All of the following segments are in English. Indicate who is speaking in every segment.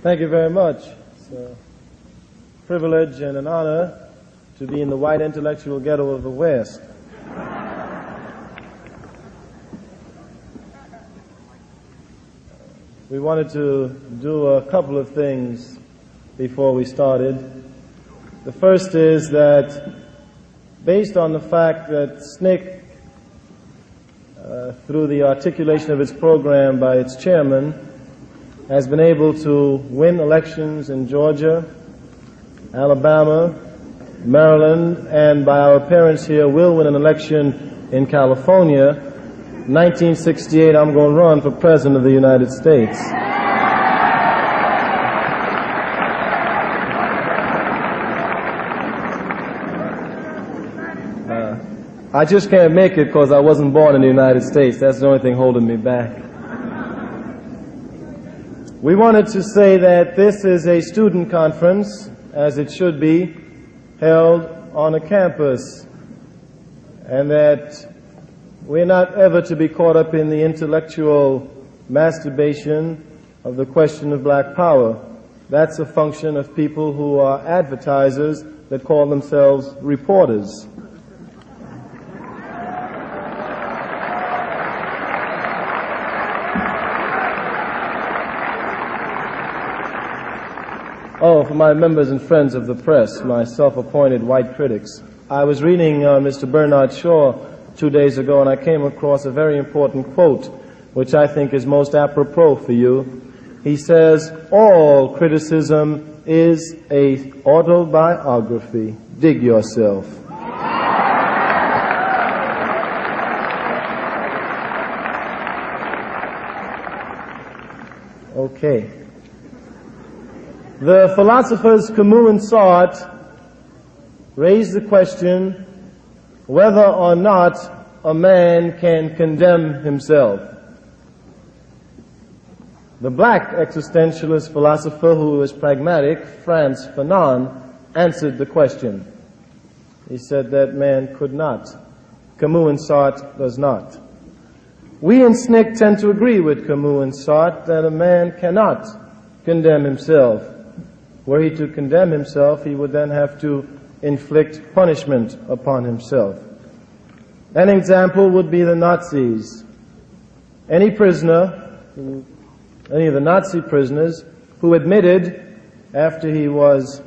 Speaker 1: Thank you very much. It's a privilege and an honor to be in the white intellectual ghetto of the West. We wanted to do a couple of things before we started. The first is that based on the fact that SNCC, through the articulation of its program by its chairman, has been able to win elections in Georgia, Alabama, Maryland, and by our appearance here will win an election in California. 1968, I'm going to run for President of the United States. I just can't make it because I wasn't born in the United States. That's the only thing holding me back. We wanted to say that this is a student conference, as it should be, held on a campus, and that we're not ever to be caught up in the intellectual masturbation of the question of black power. That's a function of people who are advertisers that call themselves reporters. Oh, for my members and friends of the press, my self-appointed white critics. I was reading Mr. Bernard Shaw 2 days ago, and I came across a very important quote, which I think is most apropos for you. He says, "All criticism is a autobiography. Dig yourself." Okay. The philosophers Camus and Sartre raised the question whether or not a man can condemn himself. The black existentialist philosopher who was pragmatic, Frantz Fanon, answered the question. He said that man could not. Camus and Sartre does not. We in SNCC tend to agree with Camus and Sartre that a man cannot condemn himself. Were he to condemn himself, he would then have to inflict punishment upon himself. An example would be the Nazis. Any prisoner, any of the Nazi prisoners who admitted after he was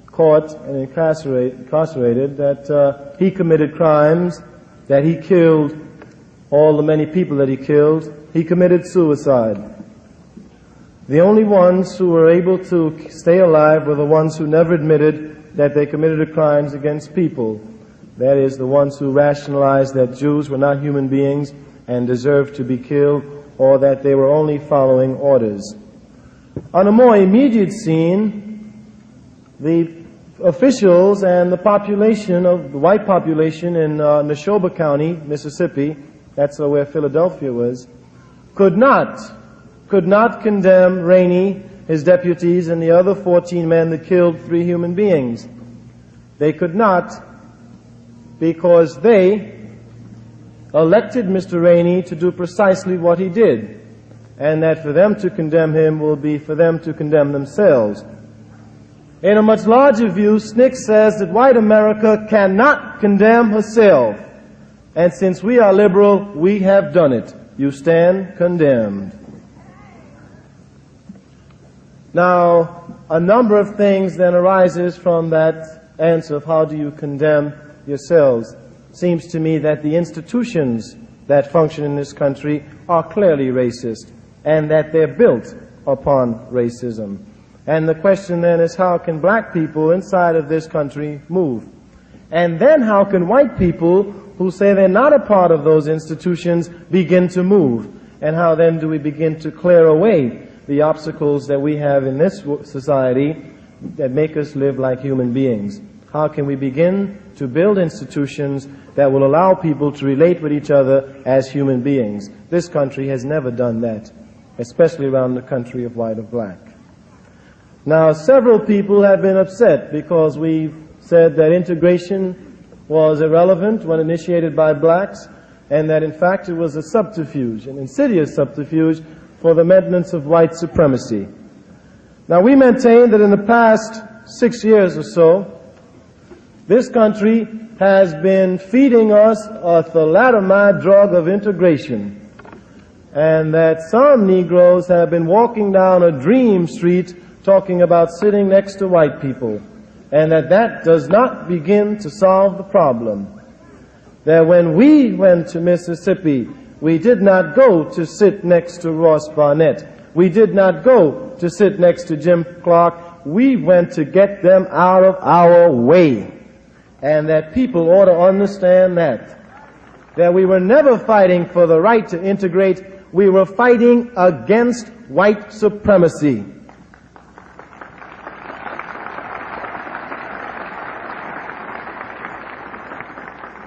Speaker 1: caught and incarcerated that he committed crimes, that he killed all the many people that he killed, he committed suicide. The only ones who were able to stay alive were the ones who never admitted that they committed crimes against people. That is, the ones who rationalized that Jews were not human beings and deserved to be killed, or that they were only following orders. On a more immediate scene, the officials and the population of the white population in Neshoba County, Mississippi, that's where Philadelphia was, could not condemn Rainey, his deputies, and the other 14 men that killed 3 human beings. They could not because they elected Mr. Rainey to do precisely what he did, and that for them to condemn him will be for them to condemn themselves. In a much larger view, SNCC says that white America cannot condemn herself, and since we are liberal, we have done it. You stand condemned. Now, a number of things then arises from that answer of how do you condemn yourselves. Seems to me that the institutions that function in this country are clearly racist, and that they're built upon racism. And the question then is, how can black people inside of this country move? And then how can white people who say they're not a part of those institutions begin to move? And how then do we begin to clear away the obstacles that we have in this society that make us live like human beings? How can we begin to build institutions that will allow people to relate with each other as human beings? This country has never done that, especially around the country of white or black. Now, several people have been upset because we've said that integration was irrelevant when initiated by blacks, and that in fact it was a subterfuge, an insidious subterfuge for the maintenance of white supremacy. Now, we maintain that in the past 6 years or so, this country has been feeding us a thalidomide drug of integration, and that some Negroes have been walking down a dream street talking about sitting next to white people, and that does not begin to solve the problem. That when we went to Mississippi, we did not go to sit next to Ross Barnett. We did not go to sit next to Jim Clark. We went to get them out of our way. And that people ought to understand that we were never fighting for the right to integrate. We were fighting against white supremacy.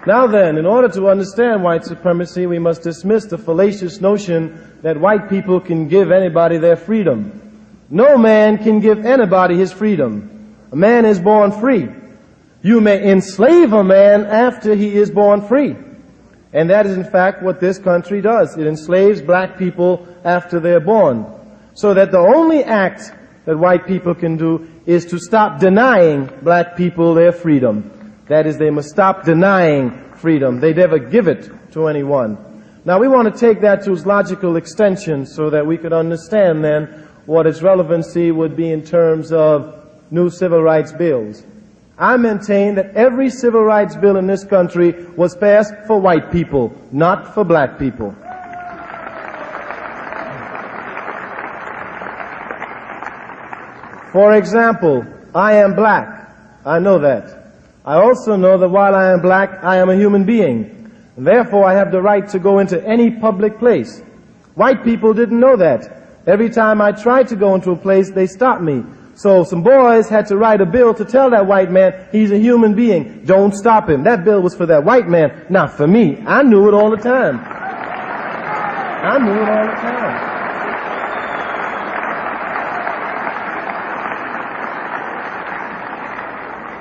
Speaker 1: Now then, in order to understand white supremacy, we must dismiss the fallacious notion that white people can give anybody their freedom. No man can give anybody his freedom. A man is born free. You may enslave a man after he is born free. And that is in fact what this country does. It enslaves black people after they're born. So that the only act that white people can do is to stop denying black people their freedom. That is, they must stop denying freedom. They never give it to anyone. Now, we want to take that to its logical extension so that we could understand then what its relevancy would be in terms of new civil rights bills. I maintain that every civil rights bill in this country was passed for white people, not for black people. For example, I am black. I know that. I also know that while I am black, I am a human being. And therefore, I have the right to go into any public place. White people didn't know that. Every time I tried to go into a place, they stopped me. So some boys had to write a bill to tell that white man he's a human being. Don't stop him. That bill was for that white man, not for me. I knew it all the time. I knew it all the time.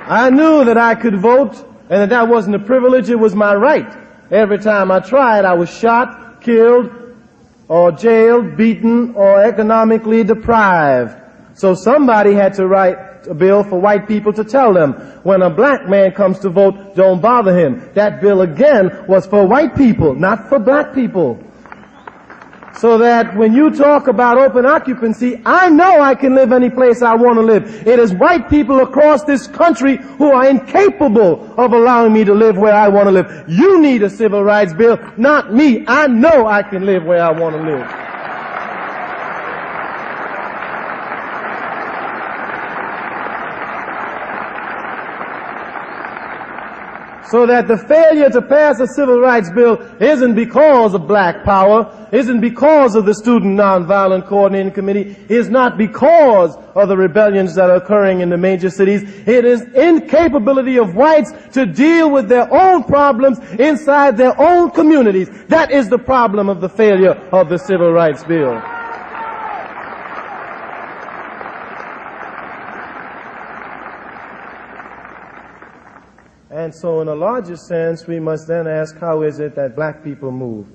Speaker 1: I knew that I could vote and that wasn't a privilege, it was my right. Every time I tried, I was shot, killed, or jailed, beaten, or economically deprived. So somebody had to write a bill for white people to tell them, when a black man comes to vote, don't bother him. That bill again was for white people, not for black people. So that when you talk about open occupancy, I know I can live any place I want to live. It is white people across this country who are incapable of allowing me to live where I want to live. You need a civil rights bill, not me. I know I can live where I want to live. So that the failure to pass a civil rights bill isn't because of black power, isn't because of the Student Nonviolent Coordinating Committee, is not because of the rebellions that are occurring in the major cities. It is incapability of whites to deal with their own problems inside their own communities. That is the problem of the failure of the civil rights bill. And so in a larger sense, we must then ask, how is it that black people move?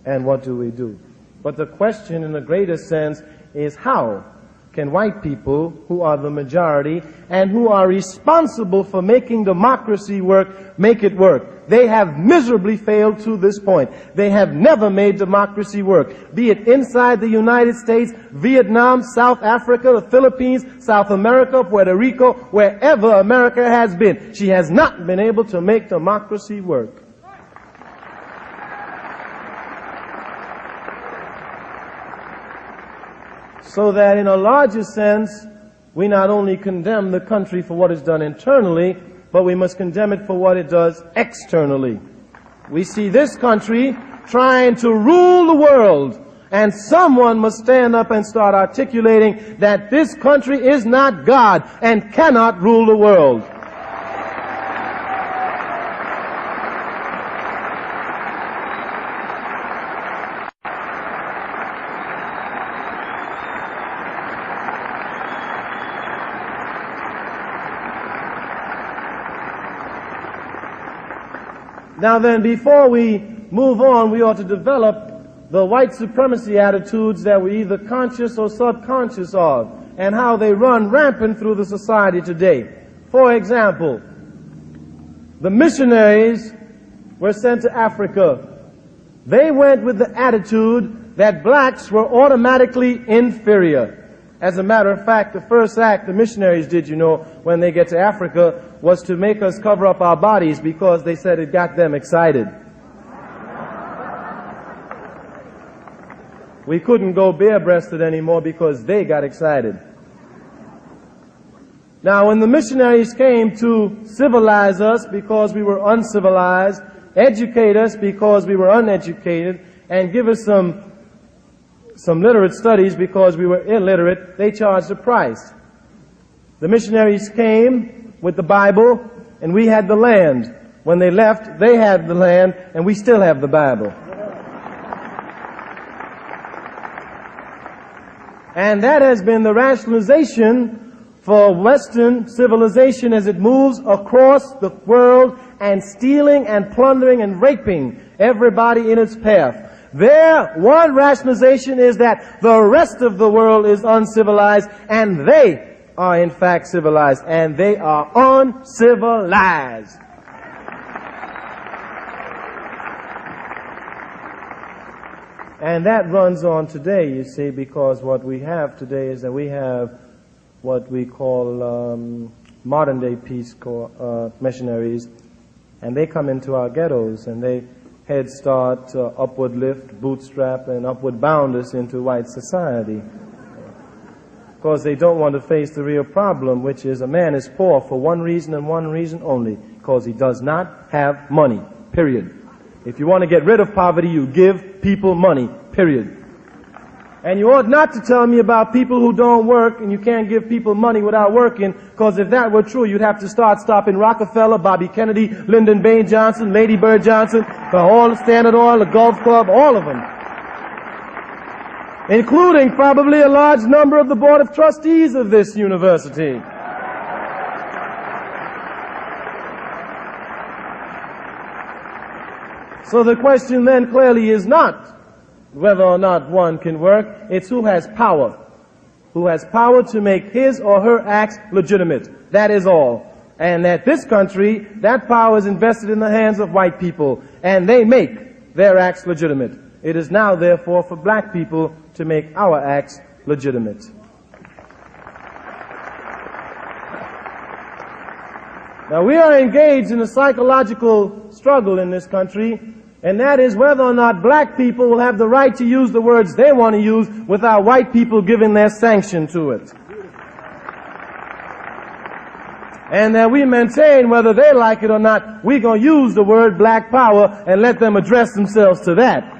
Speaker 1: And what do we do? But the question in a greater sense is, how can white people, who are the majority and who are responsible for making democracy work, make it work? They have miserably failed to this point. They have never made democracy work, be it inside the United States, Vietnam, South Africa, the Philippines, South America, Puerto Rico, wherever America has been. She has not been able to make democracy work. So that in a larger sense, we not only condemn the country for what is done internally, but we must condemn it for what it does externally. We see this country trying to rule the world, and someone must stand up and start articulating that this country is not God and cannot rule the world. Now then, before we move on, we ought to develop the white supremacy attitudes that we're either conscious or subconscious of. and how they run rampant through the society today. For example, the missionaries were sent to Africa. They went with the attitude that blacks were automatically inferior. As a matter of fact, the first act the missionaries did, when they get to Africa, was to make us cover up our bodies because they said it got them excited. We couldn't go bare-breasted anymore because they got excited. Now, when the missionaries came to civilize us because we were uncivilized, educate us because we were uneducated, and give us some literate studies because we were illiterate, they charged a price. The missionaries came with the Bible, and we had the land. When they left, they had the land, and we still have the Bible. And that has been the rationalization for Western civilization as it moves across the world and stealing and plundering and raping everybody in its path. Their one rationalization is that the rest of the world is uncivilized and they are in fact civilized, and they are uncivilized. And that runs on today, you see, because what we have today is that we have what we call modern-day Peace Corps missionaries, and they come into our ghettos and they Head Start, upward lift, bootstrap, and upward bound us into white society. Because they don't want to face the real problem, which is a man is poor for one reason and one reason only, because he does not have money, period. If you want to get rid of poverty, you give people money, period. And you ought not to tell me about people who don't work and you can't give people money without working, because if that were true, you'd have to start stopping Rockefeller, Bobby Kennedy, Lyndon Baines Johnson, Lady Bird Johnson, all the Standard Oil, the Gulf Club, all of them. Including probably a large number of the Board of Trustees of this university. So the question then clearly is not whether or not one can work, it's who has power. Who has power to make his or her acts legitimate. That is all. And that this country, that power is invested in the hands of white people, and they make their acts legitimate. It is now, therefore, for black people to make our acts legitimate. Now, we are engaged in a psychological struggle in this country, and that is whether or not black people will have the right to use the words they want to use without white people giving their sanction to it. And that we maintain, whether they like it or not, we're going to use the word black power and let them address themselves to that.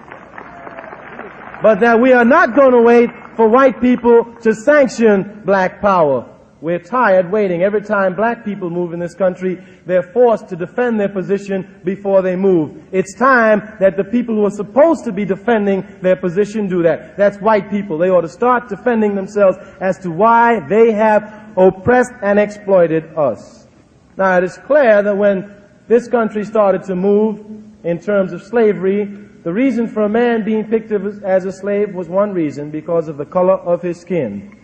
Speaker 1: But that we are not going to wait for white people to sanction black power. We're tired waiting. Every time black people move in this country, they're forced to defend their position before they move. It's time that the people who are supposed to be defending their position do that. That's white people. They ought to start defending themselves as to why they have oppressed and exploited us. Now, it is clear that when this country started to move in terms of slavery, the reason for a man being picked as a slave was one reason, because of the color of his skin.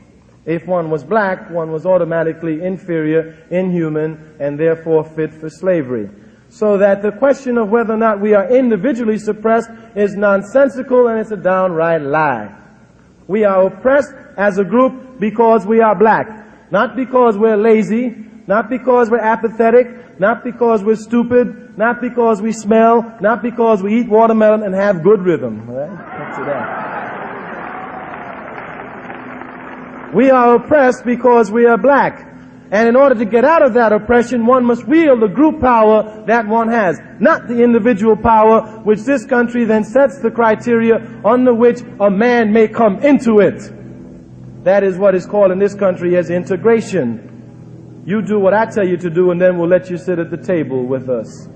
Speaker 1: If one was black, one was automatically inferior, inhuman, and therefore fit for slavery. So that the question of whether or not we are individually suppressed is nonsensical, and it's a downright lie. We are oppressed as a group because we are black. Not because we're lazy, not because we're apathetic, not because we're stupid, not because we smell, not because we eat watermelon and have good rhythm. All right? That's that. We are oppressed because we are black. And in order to get out of that oppression, one must wield the group power that one has, not the individual power, which this country then sets the criteria under which a man may come into it. That is what is called in this country as integration. You do what I tell you to do, and then we'll let you sit at the table with us.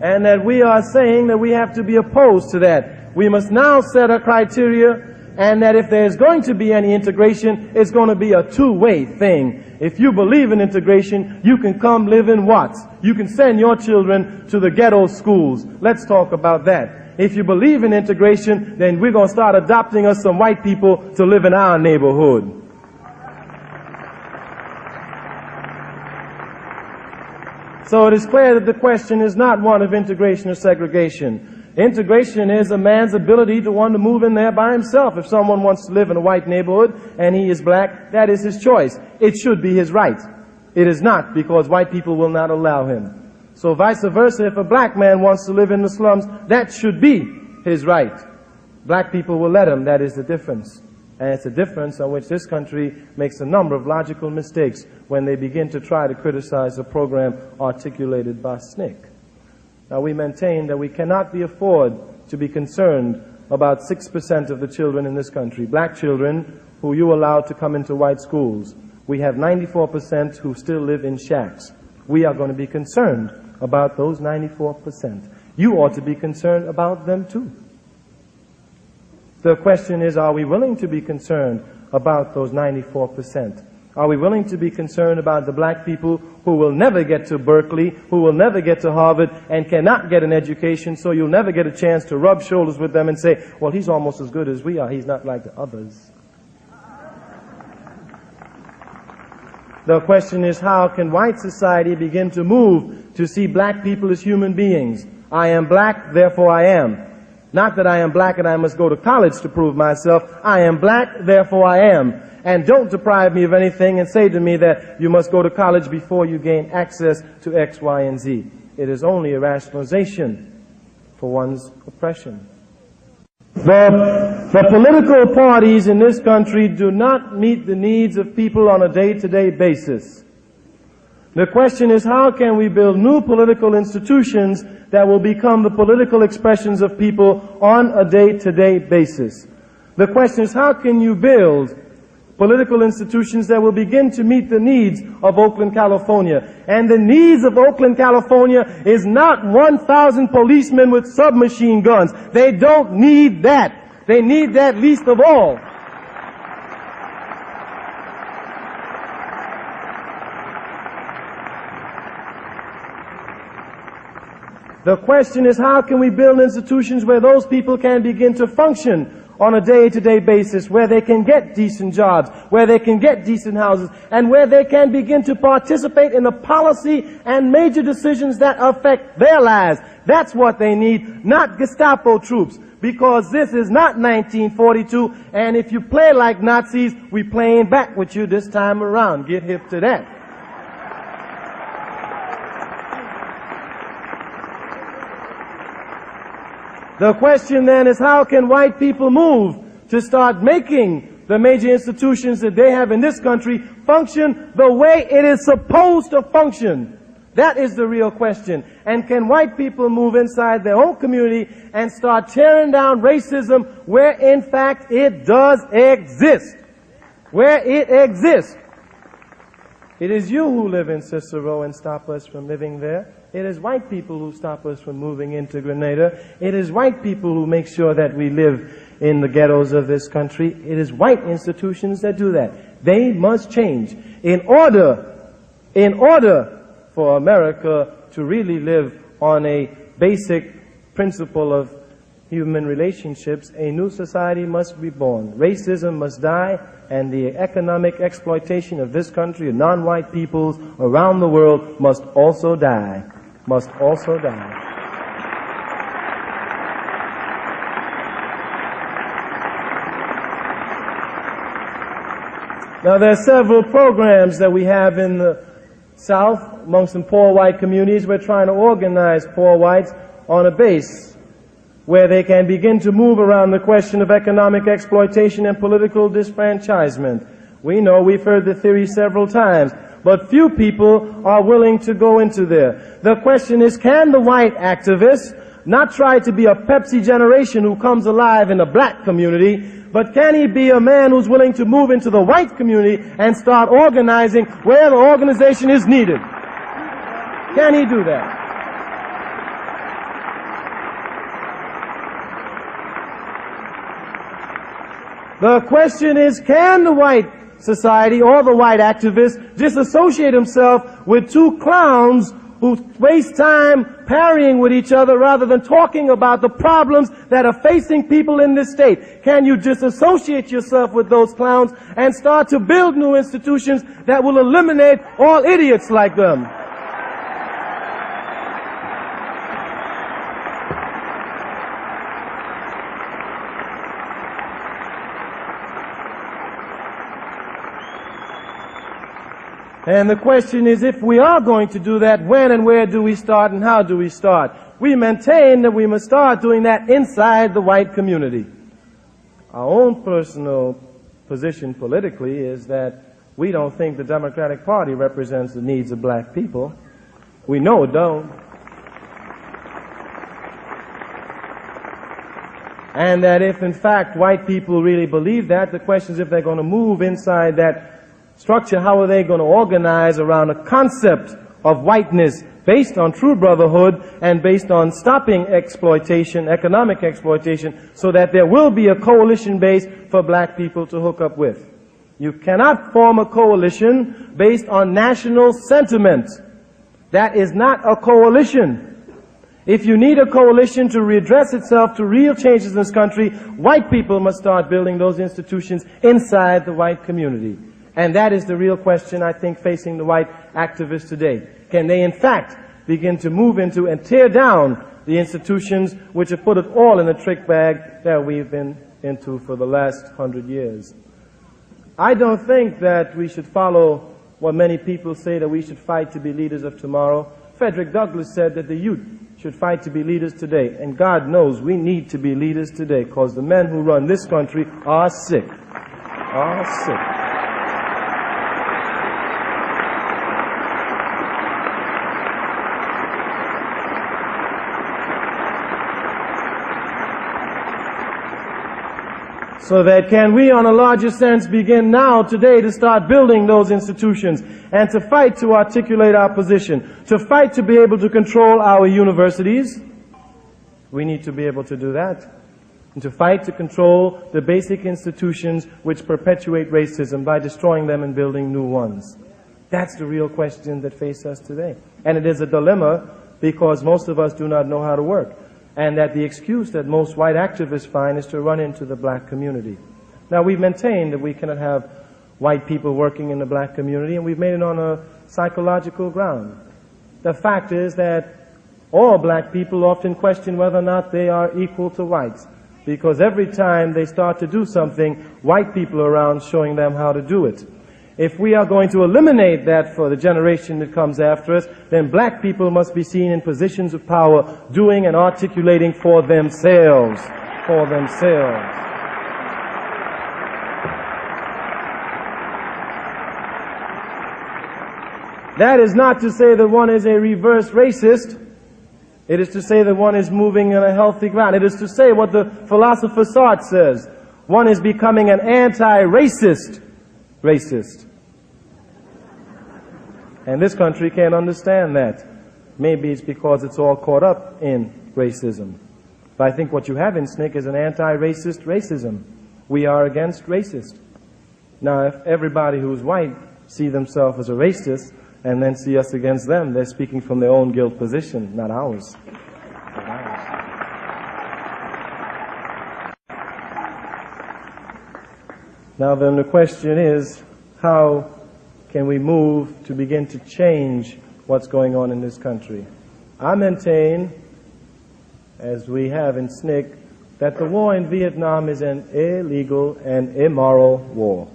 Speaker 1: And that we are saying that we have to be opposed to that. We must now set a criteria, and that if there's going to be any integration, it's going to be a two-way thing. If you believe in integration, you can come live in Watts. You can send your children to the ghetto schools. Let's talk about that. If you believe in integration, then we're going to start adopting us some white people to live in our neighborhood. So it is clear that the question is not one of integration or segregation. Integration is a man's ability to want to move in there by himself. If someone wants to live in a white neighborhood and he is black, that is his choice. It should be his right. It is not, because white people will not allow him. So vice versa, if a black man wants to live in the slums, that should be his right. Black people will let him. That is the difference. And it's a difference on which this country makes a number of logical mistakes when they begin to try to criticize the program articulated by SNCC. Now, we maintain that we cannot afford to be concerned about 6% of the children in this country, black children who you allow to come into white schools. We have 94% who still live in shacks. We are going to be concerned about those 94%. You ought to be concerned about them too. The question is, are we willing to be concerned about those 94%? Are we willing to be concerned about the black people who will never get to Berkeley, who will never get to Harvard, and cannot get an education, so you'll never get a chance to rub shoulders with them and say, well, he's almost as good as we are. He's not like the others. The question is, how can white society begin to move to see black people as human beings? I am black, therefore I am. Not that I am black and I must go to college to prove myself. I am black, therefore I am. And don't deprive me of anything and say to me that you must go to college before you gain access to X, Y, and Z. It is only a rationalization for one's oppression. The political parties in this country do not meet the needs of people on a day-to-day basis. The question is, how can we build new political institutions that will become the political expressions of people on a day-to-day basis? The question is, how can you build political institutions that will begin to meet the needs of Oakland, California? And the needs of Oakland, California is not 1,000 policemen with submachine guns. They don't need that. They need that least of all. The question is, how can we build institutions where those people can begin to function on a day-to-day basis, where they can get decent jobs, where they can get decent houses, and where they can begin to participate in the policy and major decisions that affect their lives. That's what they need, not Gestapo troops, because this is not 1942, and if you play like Nazis, we playing back with you this time around. Get hip to that. The question then is, how can white people move to start making the major institutions that they have in this country function the way it is supposed to function? That is the real question. And can white people move inside their own community and start tearing down racism where in fact it does exist? Where it exists. It is you who live in Cicero and stop us from living there. It is white people who stop us from moving into Grenada. It is white people who make sure that we live in the ghettos of this country. It is white institutions that do that. They must change in order for America to really live on a basic principle of human relationships. A new society must be born. Racism must die, and the economic exploitation of this country and non-white peoples around the world must also die. Must also die. Now, there are several programs that we have in the South amongst some poor white communities. We're trying to organize poor whites on a base where they can begin to move around the question of economic exploitation and political disfranchisement. We know, we've heard the theory several times, but few people are willing to go into there. The question is, can the white activist not try to be a Pepsi generation who comes alive in the black community, but can he be a man who's willing to move into the white community and start organizing where the organization is needed? Can he do that? The question is, can the white society or the white activist disassociate himself with two clowns who waste time parrying with each other rather than talking about the problems that are facing people in this state? Can you disassociate yourself with those clowns and start to build new institutions that will eliminate all idiots like them? And the question is, if we are going to do that, when and where do we start and how do we start? We maintain that we must start doing that inside the white community. Our own personal position politically is that we don't think the Democratic Party represents the needs of black people. We know it don't. And that if, in fact, white people really believe that, the question is if they're going to move inside that structure, how are they going to organize around a concept of whiteness based on true brotherhood and based on stopping exploitation, economic exploitation, so that there will be a coalition base for black people to hook up with. You cannot form a coalition based on national sentiment. That is not a coalition. If you need a coalition to readdress itself to real changes in this country, white people must start building those institutions inside the white community. And that is the real question, I think, facing the white activists today. Can they, in fact, begin to move into and tear down the institutions which have put it all in the trick bag that we've been into for the last 100 years? I don't think that we should follow what many people say, that we should fight to be leaders of tomorrow. Frederick Douglass said that the youth should fight to be leaders today. And God knows we need to be leaders today, because the men who run this country are sick. Are sick. So that can we, on a larger sense, begin now, today, to start building those institutions and to fight to articulate our position, to fight to be able to control our universities. We need to be able to do that. And to fight to control the basic institutions which perpetuate racism by destroying them and building new ones. That's the real question that faces us today. And it is a dilemma because most of us do not know how to work. And that the excuse that most white activists find is to run into the black community. Now, we've maintained that we cannot have white people working in the black community, and we've made it on a psychological ground. The fact is that all black people often question whether or not they are equal to whites, because every time they start to do something, white people are around showing them how to do it. If we are going to eliminate that for the generation that comes after us, then black people must be seen in positions of power, doing and articulating for themselves. For themselves. That is not to say that one is a reverse racist. It is to say that one is moving on a healthy ground. It is to say what the philosopher Sartre says. One is becoming an anti-racist racist. And this country can't understand that. Maybe it's because it's all caught up in racism. But I think what you have in SNCC is an anti-racist racism. We are against racist. Now, if everybody who's white see themselves as a racist and then see us against them, they're speaking from their own guilt position, not ours. Not ours. Now then, the question is, how can we move to begin to change what's going on in this country? I maintain, as we have in SNCC, that the war in Vietnam is an illegal and immoral war.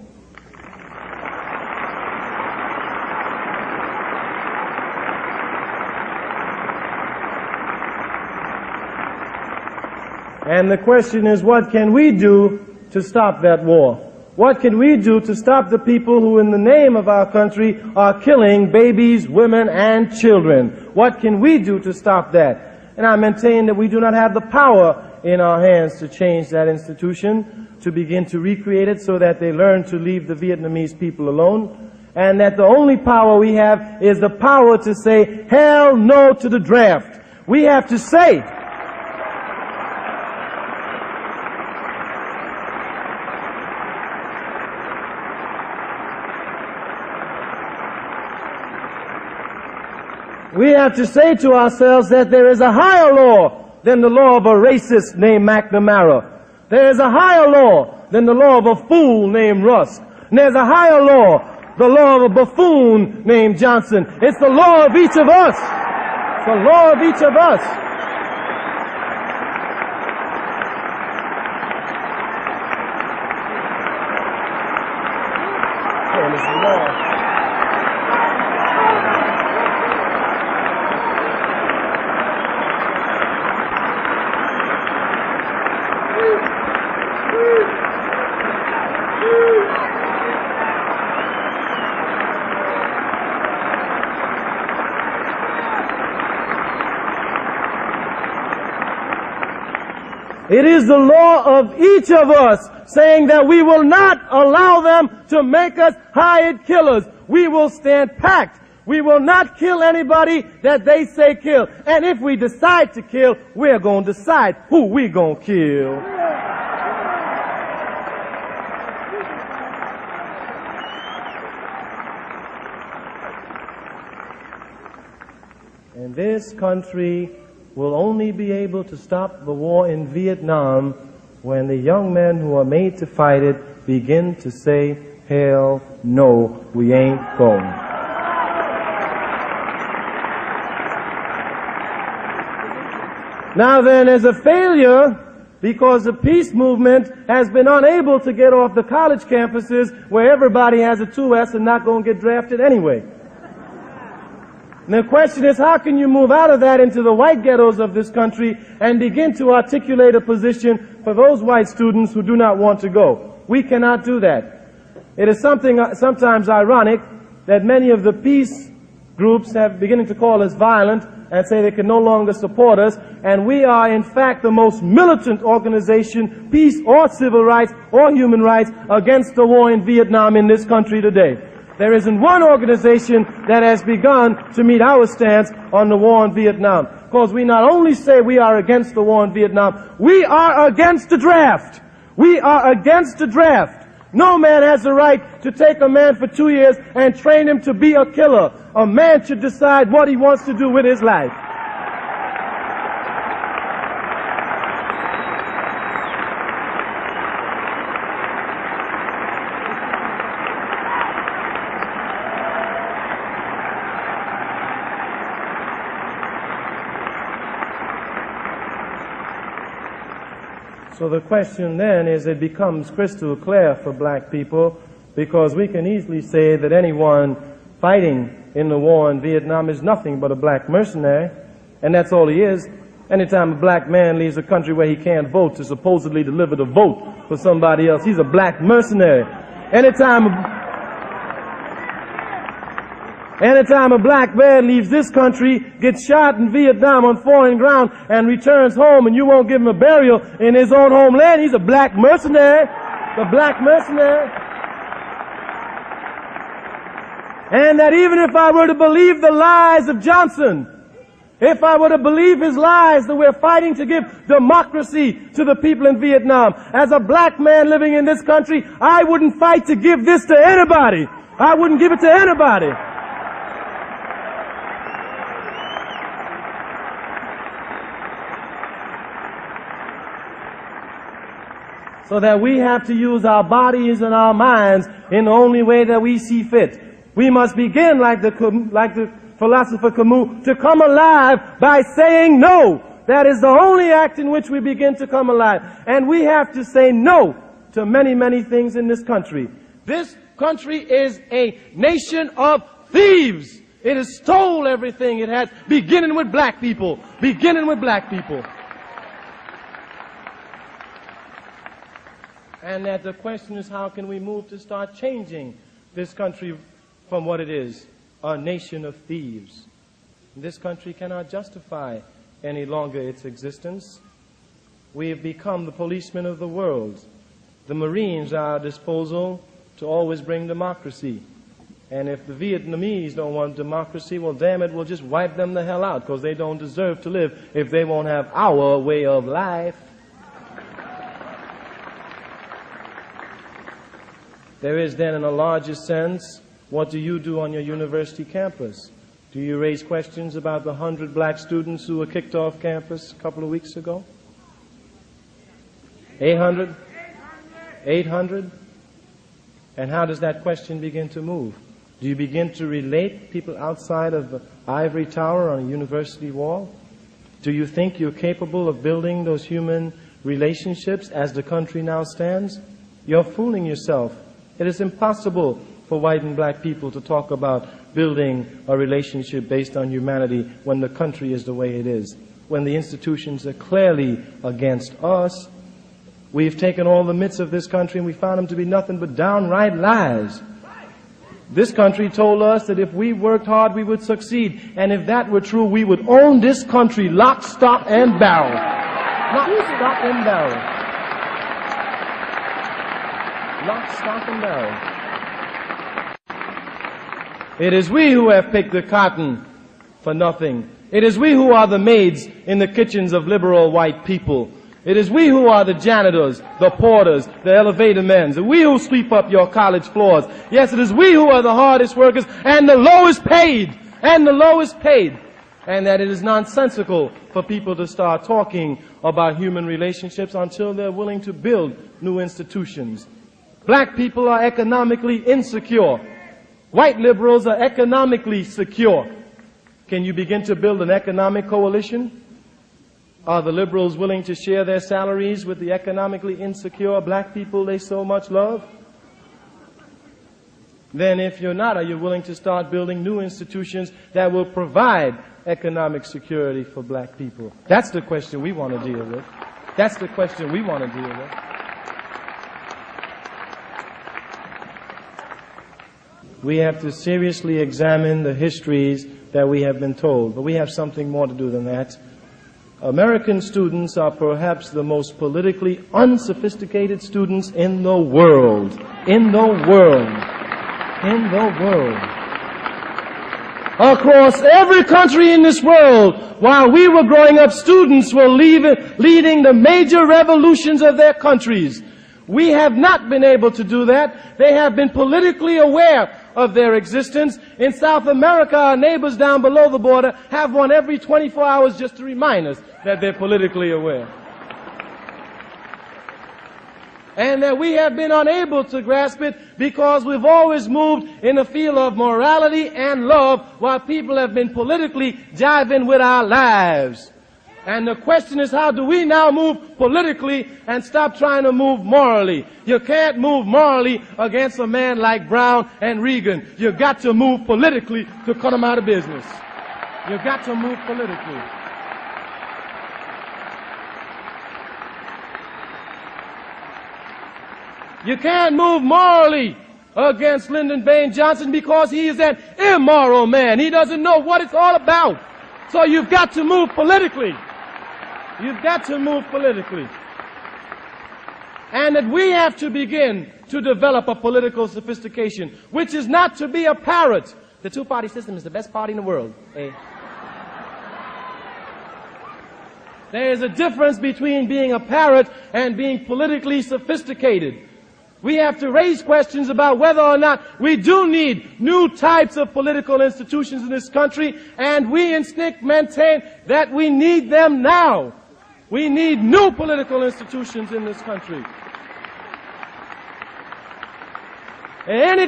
Speaker 1: And the question is, what can we do to stop that war? What can we do to stop the people who, in the name of our country, are killing babies, women, and children? What can we do to stop that? And I maintain that we do not have the power in our hands to change that institution, to begin to recreate it so that they learn to leave the Vietnamese people alone, and that the only power we have is the power to say, hell no to the draft. We have to say, We have to say to ourselves that there is a higher law than the law of a racist named McNamara. There is a higher law than the law of a fool named Rusk. And there's a higher law, the law of a buffoon named Johnson. It's the law of each of us. It's the law of each of us. And it's the law. It is the law of each of us saying that we will not allow them to make us hired killers. We will stand packed. We will not kill anybody that they say kill. And if we decide to kill, we're going to decide who we're going to kill. And this country will only be able to stop the war in Vietnam when the young men who are made to fight it begin to say, hell no, we ain't going. Now then, as a failure, because the peace movement has been unable to get off the college campuses where everybody has a 2S and not going to get drafted anyway. And the question is, how can you move out of that into the white ghettos of this country and begin to articulate a position for those white students who do not want to go? We cannot do that. It is sometimes ironic that many of the peace groups have beginning to call us violent and say they can no longer support us, and we are in fact the most militant organization, peace or civil rights or human rights, against the war in Vietnam in this country today. There isn't one organization that has begun to meet our stance on the war in Vietnam. Because we not only say we are against the war in Vietnam, we are against the draft. We are against the draft. No man has the right to take a man for 2 years and train him to be a killer. A man should decide what he wants to do with his life. So the question then is, it becomes crystal clear for black people, because we can easily say that anyone fighting in the war in Vietnam is nothing but a black mercenary, and that's all he is. Anytime a black man leaves a country where he can't vote to supposedly deliver the vote for somebody else, he's a black mercenary. Anytime a black man leaves this country, gets shot in Vietnam on foreign ground, and returns home, and you won't give him a burial in his own homeland, he's a black mercenary. The black mercenary. And that even if I were to believe the lies of Johnson, if I were to believe his lies that we're fighting to give democracy to the people in Vietnam, as a black man living in this country, I wouldn't fight to give this to anybody. I wouldn't give it to anybody. So that we have to use our bodies and our minds in the only way that we see fit. We must begin, like the philosopher Camus, to come alive by saying no. That is the only act in which we begin to come alive. And we have to say no to many, many things in this country. This country is a nation of thieves. It has stole everything it has, beginning with black people. Beginning with black people. And that the question is, how can we move to start changing this country from what it is, a nation of thieves? This country cannot justify any longer its existence. We have become the policemen of the world. The Marines are at our disposal to always bring democracy. And if the Vietnamese don't want democracy, well, damn it, we'll just wipe them the hell out, because they don't deserve to live if they won't have our way of life. There is then, in a larger sense, what do you do on your university campus? Do you raise questions about the 100 black students who were kicked off campus a couple of weeks ago? 800? 800? And how does that question begin to move? Do you begin to relate people outside of the ivory tower on a university wall? Do you think you're capable of building those human relationships as the country now stands? You're fooling yourself. It is impossible for white and black people to talk about building a relationship based on humanity when the country is the way it is, when the institutions are clearly against us. We've taken all the myths of this country and we found them to be nothing but downright lies. This country told us that if we worked hard, we would succeed. And if that were true, we would own this country lock, stock, and barrel. Lock, stock, and barrel. Lock, stock, and barrel. It is we who have picked the cotton for nothing. It is we who are the maids in the kitchens of liberal white people. It is we who are the janitors, the porters, the elevator men. We who sweep up your college floors. Yes, it is we who are the hardest workers and the lowest paid. And the lowest paid. And that it is nonsensical for people to start talking about human relationships until they're willing to build new institutions. Black people are economically insecure. White liberals are economically secure. Can you begin to build an economic coalition? Are the liberals willing to share their salaries with the economically insecure black people they so much love? Then if you're not, are you willing to start building new institutions that will provide economic security for black people? That's the question we want to deal with. That's the question we want to deal with. We have to seriously examine the histories that we have been told, but we have something more to do than that. American students are perhaps the most politically unsophisticated students in the world. In the world. In the world. Across every country in this world, while we were growing up, students were leading the major revolutions of their countries. We have not been able to do that. They have been politically aware of their existence. In South America, our neighbors down below the border have one every 24 hours just to remind us that they're politically aware. And that we have been unable to grasp it because we've always moved in the field of morality and love while people have been politically jiving with our lives. And the question is, how do we now move politically and stop trying to move morally? You can't move morally against a man like Brown and Reagan. You've got to move politically to cut them out of business. You've got to move politically. You can't move morally against Lyndon Baines Johnson because he is an immoral man. He doesn't know what it's all about. So you've got to move politically. You've got to move politically. And that we have to begin to develop a political sophistication, which is not to be a parrot. The two-party system is the best party in the world. There is a difference between being a parrot and being politically sophisticated. We have to raise questions about whether or not we do need new types of political institutions in this country, and we in SNCC maintain that we need them now. We need new political institutions in this country. And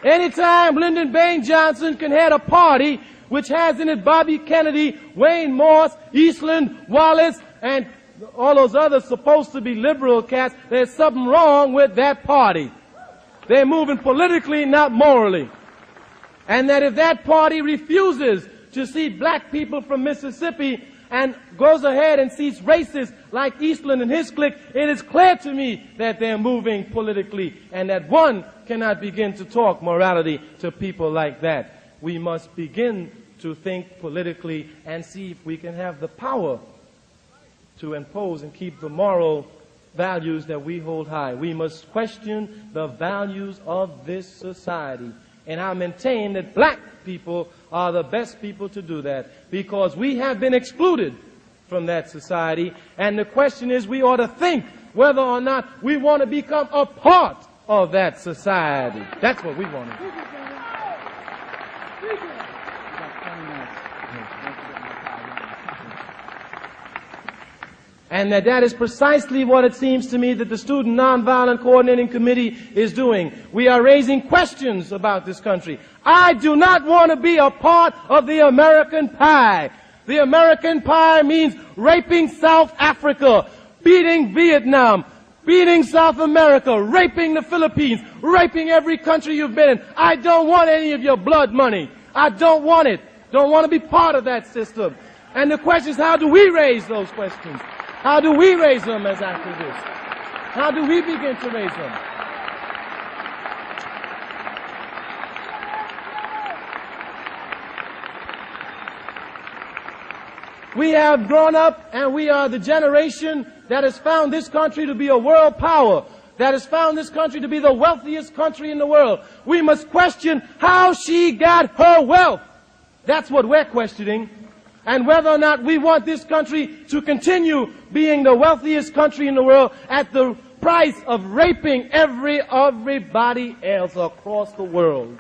Speaker 1: anytime Lyndon Baines Johnson can head a party which has in it Bobby Kennedy, Wayne Morse, Eastland, Wallace, and all those others supposed to be liberal cats, there's something wrong with that party. They're moving politically, not morally. And that if that party refuses to see black people from Mississippi and goes ahead and sees racists like Eastland and his clique, it is clear to me that they're moving politically and that one cannot begin to talk morality to people like that. We must begin to think politically and see if we can have the power to impose and keep the moral values that we hold high. We must question the values of this society. And I maintain that black people are the best people to do that because we have been excluded from that society. And the question is, we ought to think whether or not we want to become a part of that society. That's what we want to do. And that is precisely what it seems to me that the Student Nonviolent Coordinating Committee is doing. We are raising questions about this country. I do not want to be a part of the American pie. The American pie means raping South Africa, beating Vietnam, beating South America, raping the Philippines, raping every country you've been in. I don't want any of your blood money. I don't want it. Don't want to be part of that system. And the question is, how do we raise those questions? How do we raise them as activists? How do we begin to raise them? We have grown up and we are the generation that has found this country to be a world power, that has found this country to be the wealthiest country in the world. We must question how she got her wealth. That's what we're questioning. And whether or not we want this country to continue being the wealthiest country in the world at the price of raping everybody else across the world.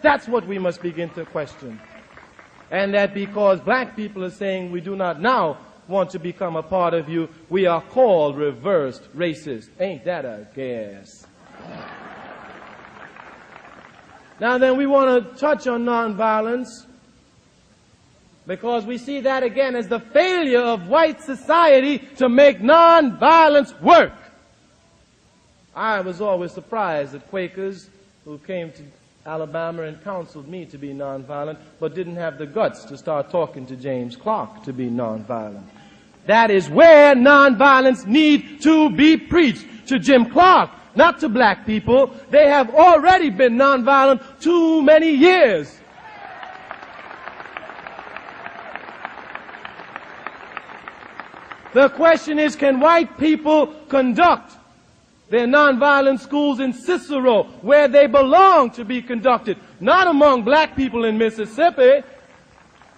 Speaker 1: That's what we must begin to question. And that because black people are saying we do not now want to become a part of you, we are called reversed racist. Ain't that a gas? Now then, we want to touch on nonviolence, because we see that again as the failure of white society to make nonviolence work. I was always surprised at Quakers who came to Alabama and counseled me to be nonviolent, but didn't have the guts to start talking to James Clark to be nonviolent. That is where nonviolence needs to be preached, to Jim Clark, not to black people. They have already been nonviolent too many years. The question is, can white people conduct their nonviolent schools in Cicero, where they belong to be conducted, not among black people in Mississippi?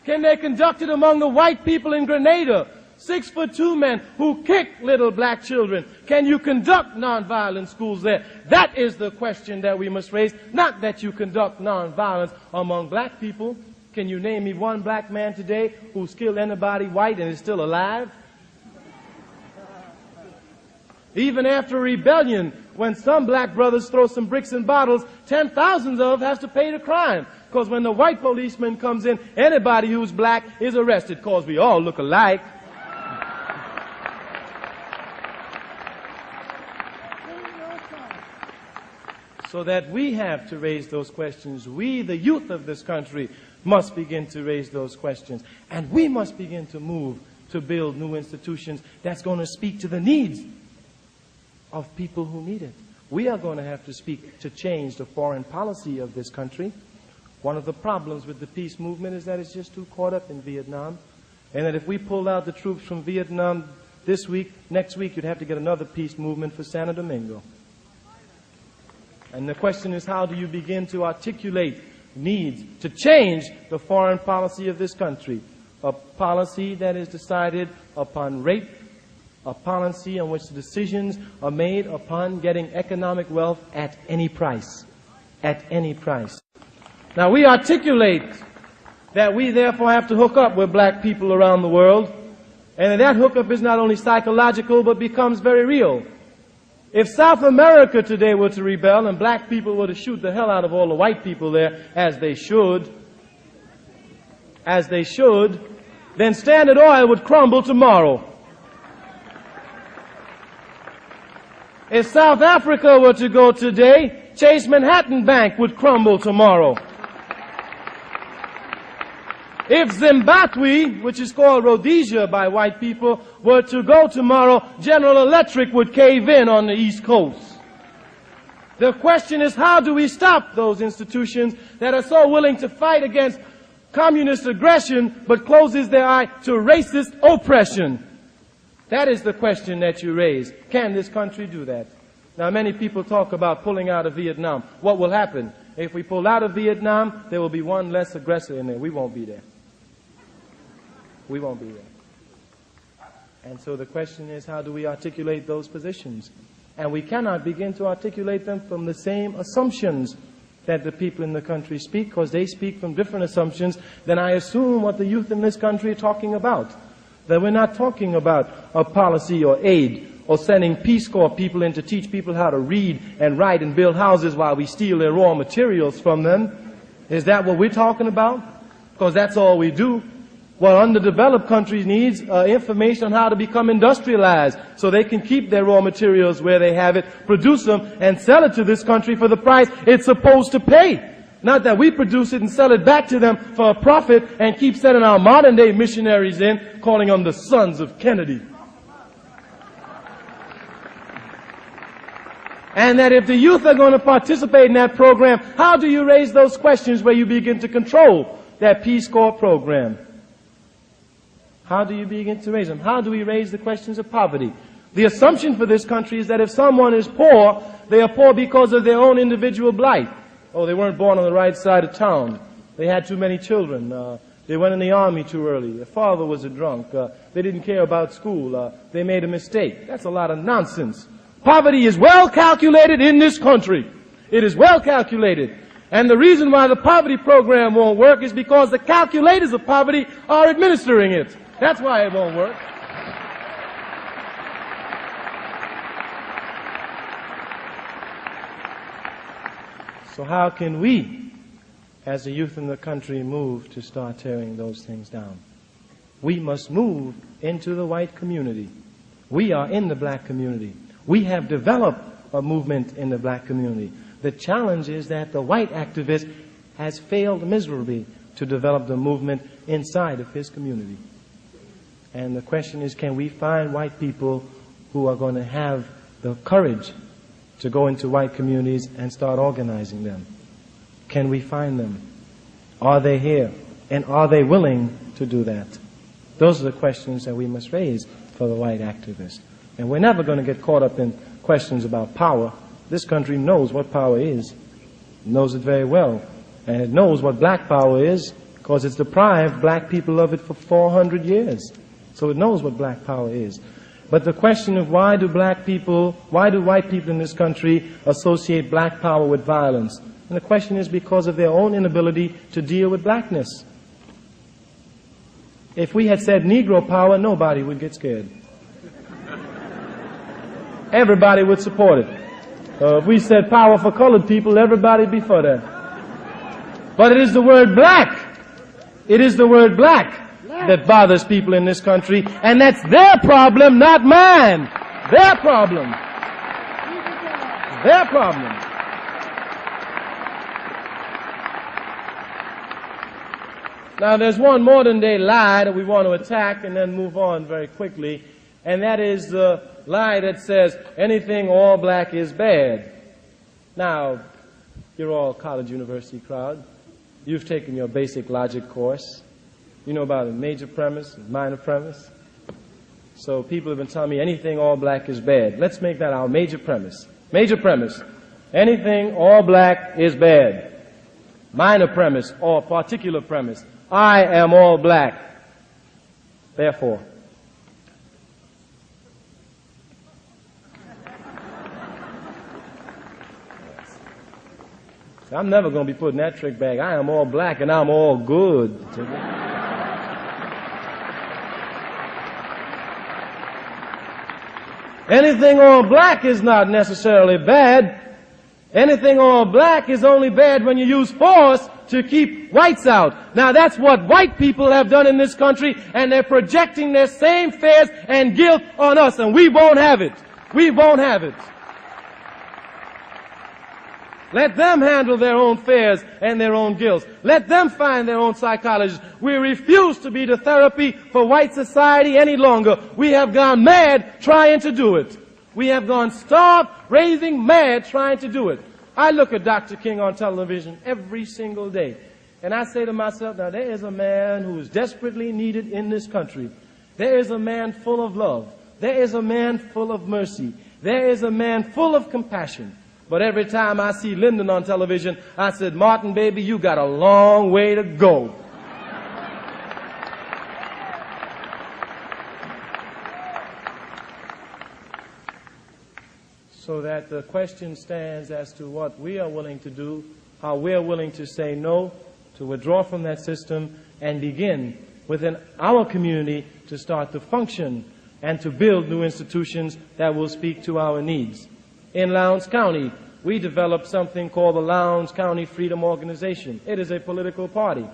Speaker 1: Can they conduct it among the white people in Grenada, 6'2" men who kick little black children? Can you conduct nonviolent schools there? That is the question that we must raise, not that you conduct nonviolence among black people. Can you name me one black man today who's killed anybody white and is still alive? Even after a rebellion, when some black brothers throw some bricks and bottles, 10,000 of has to pay the crime. Because when the white policeman comes in, anybody who's black is arrested, because we all look alike. So that we have to raise those questions. We, the youth of this country, must begin to raise those questions. And we must begin to move to build new institutions that's going to speak to the needs of people who need it. We are going to have to speak to change the foreign policy of this country. One of the problems with the peace movement is that it's just too caught up in Vietnam. And that if we pulled out the troops from Vietnam this week, next week you'd have to get another peace movement for Santo Domingo. And the question is, how do you begin to articulate needs to change the foreign policy of this country? A policy that is decided upon rape, a policy in which the decisions are made upon getting economic wealth at any price. At any price. Now we articulate that we therefore have to hook up with black people around the world, and that hookup is not only psychological but becomes very real. If South America today were to rebel and black people were to shoot the hell out of all the white people there, as they should, then Standard Oil would crumble tomorrow. If South Africa were to go today, Chase Manhattan Bank would crumble tomorrow. If Zimbabwe, which is called Rhodesia by white people, were to go tomorrow, General Electric would cave in on the East Coast. The question is, how do we stop those institutions that are so willing to fight against communist aggression but closes their eye to racist oppression? That is the question that you raise. Can this country do that? Now, many people talk about pulling out of Vietnam. What will happen? If we pull out of Vietnam, there will be one less aggressor in there. We won't be there. We won't be there. And so the question is, how do we articulate those positions? And we cannot begin to articulate them from the same assumptions that the people in the country speak, because they speak from different assumptions than I assume what the youth in this country are talking about. That we're not talking about a policy or aid or sending Peace Corps people in to teach people how to read and write and build houses while we steal their raw materials from them. Is that what we're talking about? Because that's all we do. What underdeveloped countries needs information on how to become industrialized so they can keep their raw materials where they have it, produce them, and sell it to this country for the price it's supposed to pay. Not that we produce it and sell it back to them for a profit and keep sending our modern day missionaries in, calling them the sons of Kennedy. And that if the youth are going to participate in that program, how do you raise those questions where you begin to control that Peace Corps program? How do you begin to raise them? How do we raise the questions of poverty? The assumption for this country is that if someone is poor, they are poor because of their own individual blight. Oh, they weren't born on the right side of town. They had too many children. They went in the army too early. Their father was a drunk. They didn't care about school. They made a mistake. That's a lot of nonsense. Poverty is well calculated in this country. It is well calculated. And the reason why the poverty program won't work is because the calculators of poverty are administering it. That's why it won't work. So how can we, as the youth in the country, move to start tearing those things down? We must move into the white community. We are in the black community. We have developed a movement in the black community. The challenge is that the white activist has failed miserably to develop the movement inside of his community. And the question is, can we find white people who are going to have the courage to go into white communities and start organizing them? Can we find them? Are they here? And are they willing to do that? Those are the questions that we must raise for the white activists. And we're never going to get caught up in questions about power. This country knows what power is. It knows it very well. And it knows what black power is because it's deprived black people of it for 400 years. So it knows what black power is. But the question of why do white people in this country associate black power with violence? And the question is because of their own inability to deal with blackness. If we had said Negro power, nobody would get scared. Everybody would support it. If we said power for colored people, everybody would be for that. But it is the word black. It is the word black that bothers people in this country, and that's their problem, not mine. Their problem. Their problem. Now, there's one modern day lie that we want to attack and then move on very quickly, and that is the lie that says anything all black is bad. Now, you're all college university crowd. You've taken your basic logic course. You know about a major premise, a minor premise. So people have been telling me anything all black is bad. Let's make that our major premise. Major premise. Anything all black is bad. Minor premise or particular premise. I am all black. Therefore. I'm never going to be putting that trick back. I am all black and I'm all good. Anything all black is not necessarily bad. Anything all black is only bad when you use force to keep whites out. Now that's what white people have done in this country, and they're projecting their same fears and guilt on us, and we won't have it. We won't have it. Let them handle their own fears and their own guilt. Let them find their own psychologists. We refuse to be the therapy for white society any longer. We have gone mad trying to do it. We have gone starved, raving mad trying to do it. I look at Dr. King on television every single day, and I say to myself, now there is a man who is desperately needed in this country. There is a man full of love. There is a man full of mercy. There is a man full of compassion. But every time I see Lyndon on television, I said, Martin, baby, you got a long way to go. So that the question stands as to what we are willing to do, how we are willing to say no, to withdraw from that system, and begin within our community to start to function and to build new institutions that will speak to our needs. In Lowndes County, we developed something called the Lowndes County Freedom Organization. It is a political party.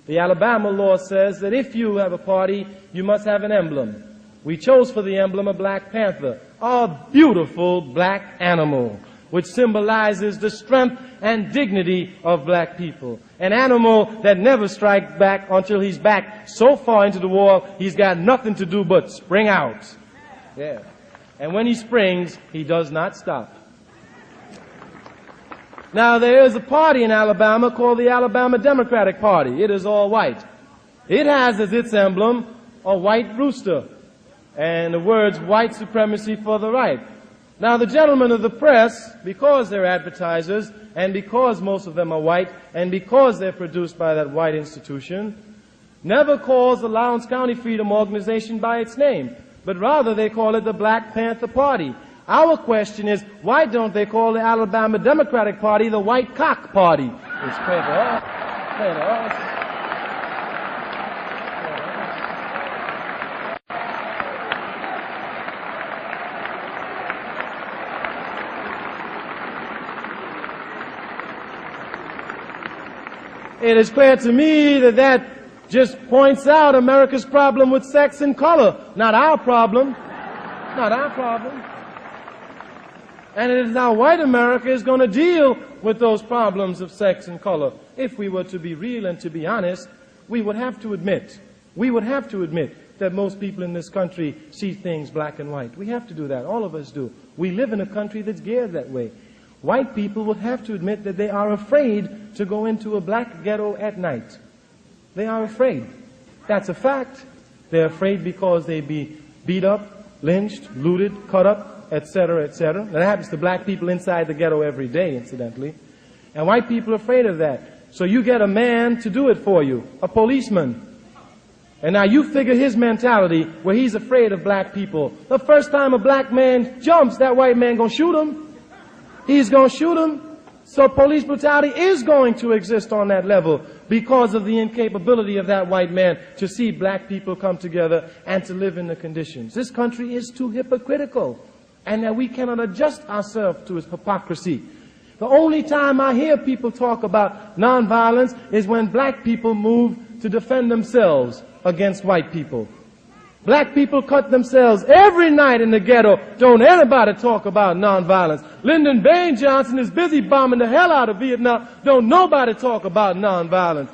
Speaker 1: The Alabama law says that if you have a party, you must have an emblem. We chose for the emblem a Black Panther, a beautiful black animal, which symbolizes the strength and dignity of black people. An animal that never strikes back until he's back so far into the wall, he's got nothing to do but spring out. Yeah. And when he springs, he does not stop. Now, there is a party in Alabama called the Alabama Democratic Party. It is all white. It has as its emblem a white rooster and the words white supremacy for the right. Now, the gentlemen of the press, because they're advertisers and because most of them are white and because they're produced by that white institution, never calls the Lowndes County Freedom Organization by its name, but rather they call it the Black Panther Party. Our question is, why don't they call the Alabama Democratic Party the White Cock Party? It's clear to us. Clear to us. It is clear to me that that just points out America's problem with sex and color. Not our problem. Not our problem. And it is how white America is going to deal with those problems of sex and color. If we were to be real and to be honest, we would have to admit that most people in this country see things black and white. We have to do that. All of us do. We live in a country that's geared that way. White people would have to admit that they are afraid to go into a black ghetto at night. They are afraid. That's a fact. They're afraid because they'd be beat up, lynched, looted, cut up, etc., etc. That happens to black people inside the ghetto every day, incidentally. And white people are afraid of that. So you get a man to do it for you, a policeman. And now you figure his mentality where he's afraid of black people. The first time a black man jumps, that white man gonna shoot him. He's gonna shoot him. So police brutality is going to exist on that level because of the incapability of that white man to see black people come together and to live in the conditions. This country is too hypocritical. And that we cannot adjust ourselves to its hypocrisy. The only time I hear people talk about nonviolence is when black people move to defend themselves against white people. Black people cut themselves every night in the ghetto. Don't anybody talk about nonviolence. Lyndon Baines Johnson is busy bombing the hell out of Vietnam. Don't nobody talk about nonviolence.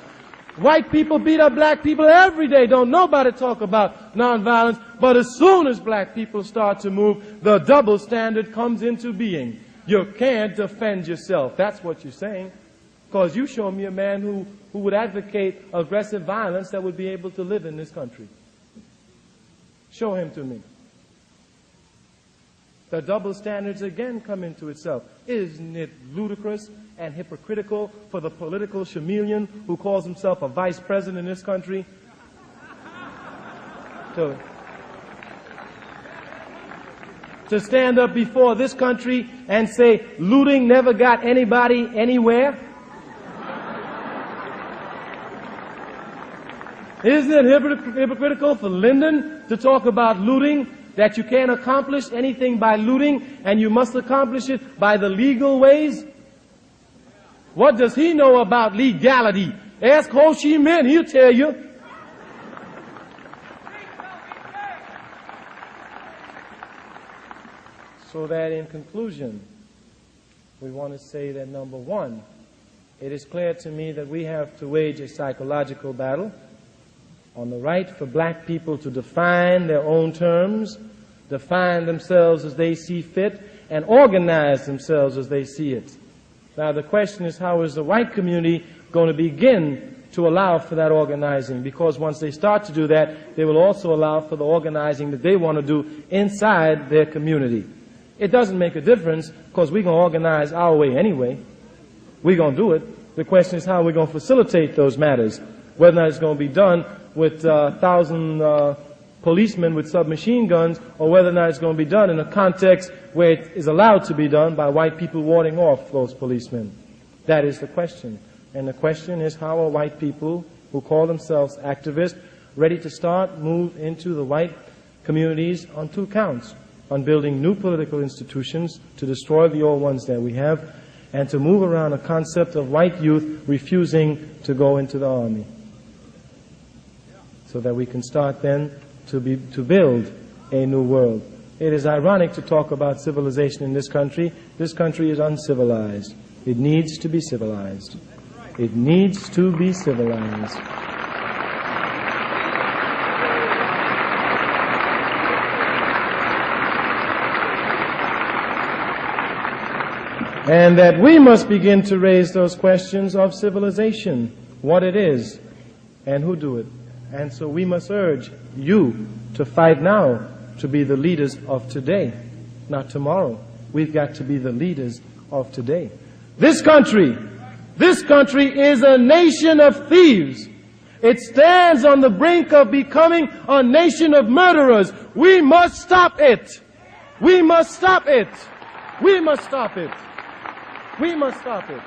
Speaker 1: White people beat up black people every day. Don't nobody talk about nonviolence. But as soon as black people start to move, the double standard comes into being. You can't defend yourself. That's what you're saying. Because you show me a man who would advocate aggressive violence that would be able to live in this country. Show him to me. The double standards again come into itself. Isn't it ludicrous and hypocritical for the political chameleon who calls himself a vice president in this country to stand up before this country and say looting never got anybody anywhere? Isn't it hypocritical for Lyndon to talk about looting, that you can't accomplish anything by looting and you must accomplish it by the legal ways? What does he know about legality? Ask Ho Chi Minh, he'll tell you. So that in conclusion, we want to say that number one, it is clear to me that we have to wage a psychological battle on the right for black people to define their own terms, define themselves as they see fit, and organize themselves as they see it. Now the question is, how is the white community going to begin to allow for that organizing? Because once they start to do that, they will also allow for the organizing that they want to do inside their community. It doesn't make a difference because we're going to organize our way anyway. We're going to do it. The question is how we're going to facilitate those matters, whether or not it's going to be done with 1,000 policemen with submachine guns, or whether or not it's going to be done in a context where it is allowed to be done by white people warding off those policemen. That is the question. And the question is, how are white people who call themselves activists ready to start, move into the white communities on two counts: on building new political institutions to destroy the old ones that we have, and to move around a concept of white youth refusing to go into the army, so that we can start then to build a new world. It is ironic to talk about civilization in this country. This country is uncivilized. It needs to be civilized. It needs to be civilized. And that we must begin to raise those questions of civilization, what it is, and who do it. And so we must urge you to fight now to be the leaders of today, not tomorrow. We've got to be the leaders of today. This country is a nation of thieves. It stands on the brink of becoming a nation of murderers. We must stop it. We must stop it. We must stop it. We must stop it.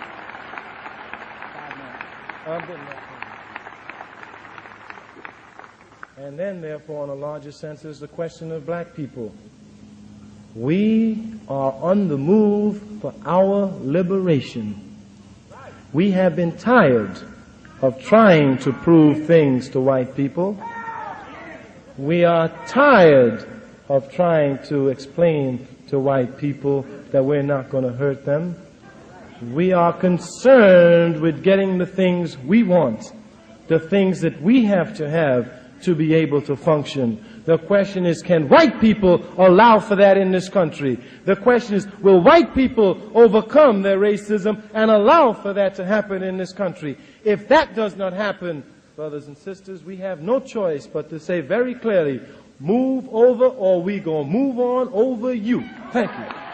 Speaker 1: And then, therefore, in a larger sense, is the question of black people. We are on the move for our liberation. We have been tired of trying to prove things to white people. We are tired of trying to explain to white people that we're not going to hurt them. We are concerned with getting the things we want, the things that we have to be able to function. The question is, can white people allow for that in this country? The question is, will white people overcome their racism and allow for that to happen in this country? If that does not happen, brothers and sisters, we have no choice but to say very clearly, move over or we gonna move on over you. Thank you.